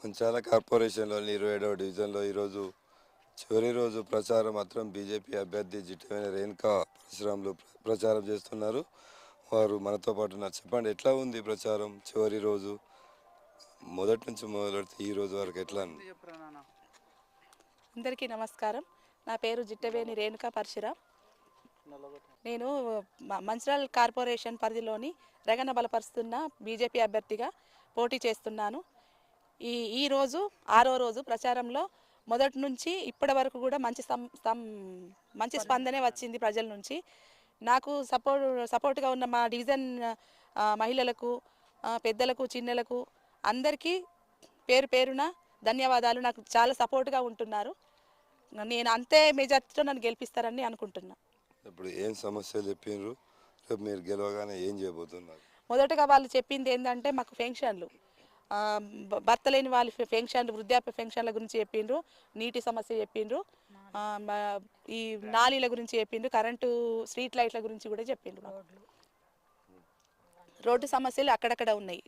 మంచాల కార్పొరేషన్లోని 27వ డివిజన్లో ఈరోజు చివరి రోజు ప్రచారం మాత్రం బీజేపీ అభ్యర్థి జిట్టవేణి రేణుకా పరశురాములు ప్రచారం చేస్తున్నారు. వారు మనతో పాటు ఉన్నారు. చెప్పండి, ఎట్లా ఉంది ప్రచారం చివరి రోజు? మొదటి నుంచి మొదలెడితే ఈ రోజు వరకు ఎట్లా ఉంది? అందరికీ నమస్కారం. నా పేరు జిట్టవేణి రేణుకా పరశురాం. నేను మంచిర్యాల కార్పొరేషన్ పరిధిలోని రగన బలపరుస్తున్న బీజేపీ అభ్యర్థిగా పోటీ చేస్తున్నాను. ఈరోజు 6వ రోజు ప్రచారంలో మొదటి నుంచి ఇప్పటి వరకు కూడా మంచి స్పందనే వచ్చింది ప్రజల నుంచి. నాకు సపోర్ట్గా ఉన్న మా డివిజన్ మహిళలకు, పెద్దలకు, చిన్నలకు అందరికీ పేరు పేరున ధన్యవాదాలు. నాకు చాలా సపోర్ట్గా ఉంటున్నారు. నేను అంతే మెజార్టీతో నన్ను గెలిపిస్తారని అనుకుంటున్నా. ఇప్పుడు ఏం సమస్యలు చెప్పిండ్రు? రేపు మీరు గెలవగానే ఏం చేయబోతున్నారు? మొదటగా వాళ్ళు చెప్పింది ఏంటంటే మాకు పెన్షన్లు, భర్త లేని వాళ్ళ పెన్షన్లు, వృద్ధాప్య పెన్షన్ల గురించి చెప్పిండ్రు, నీటి సమస్య చెప్పిండ్రు, ఈ నాలీల గురించి చెప్పిండ్రు, కరెంటు స్ట్రీట్ లైట్ల గురించి కూడా చెప్పిండ్రు. రోడ్డు సమస్యలు అక్కడక్కడ ఉన్నాయి.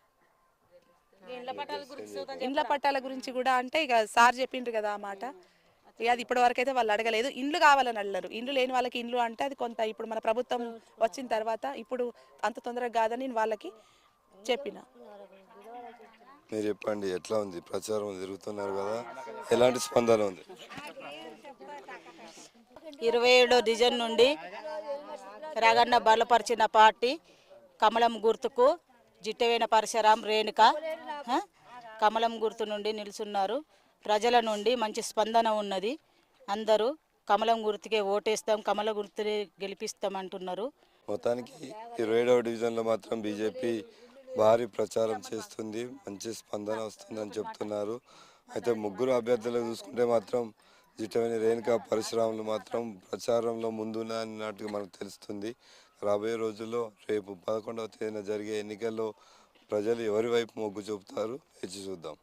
ఇండ్ల పట్టాల గురించి కూడా అంటే ఇక సార్ చెప్పిండ్రు కదా ఆ మాట. ఇక అది ఇప్పటి వరకు అయితే వాళ్ళు అడగలేదు. ఇండ్లు కావాలని అడిగారు. ఇండ్లు లేని వాళ్ళకి ఇండ్లు అంటే అది కొంత ఇప్పుడు మన ప్రభుత్వం వచ్చిన తర్వాత ఇప్పుడు అంత తొందరగా కాదని నేను వాళ్ళకి చెప్పిన. మీరు చెప్పండి, ఎట్లా ఉంది ప్రచారం? తిరుగుతున్నారు కదా, ఎలాంటి స్పందన ఉంది? 27వ డివిజన్ నుండి రగన్న బలపరిచిన పార్టీ కమలం గుర్తుకు జిట్టవేణి పరశురాం రేణుక కమలం గుర్తు నుండి నిలుచున్నారు. ప్రజల నుండి మంచి స్పందన ఉన్నది. అందరూ కమలం గుర్తుకే ఓటేస్తాం, కమల గుర్తునే గెలిపిస్తాం అంటున్నారు. మొత్తానికి 27వ డివిజన్లో మాత్రం బీజేపీ భారీ ప్రచారం చేస్తుంది, మంచి స్పందన వస్తుందని చెప్తున్నారు. అయితే ముగ్గురు అభ్యర్థులు చూసుకుంటే మాత్రం జిట్టవేణి రేణుకా పరశురాములు మాత్రం ప్రచారంలో ముందున్నట్టుగా మనకు తెలుస్తుంది. రాబోయే రోజుల్లో రేపు 11వ తేదీన జరిగే ఎన్నికల్లో ప్రజలు ఎవరి వైపు మొగ్గు చూపుతారు వేచి చూద్దాం.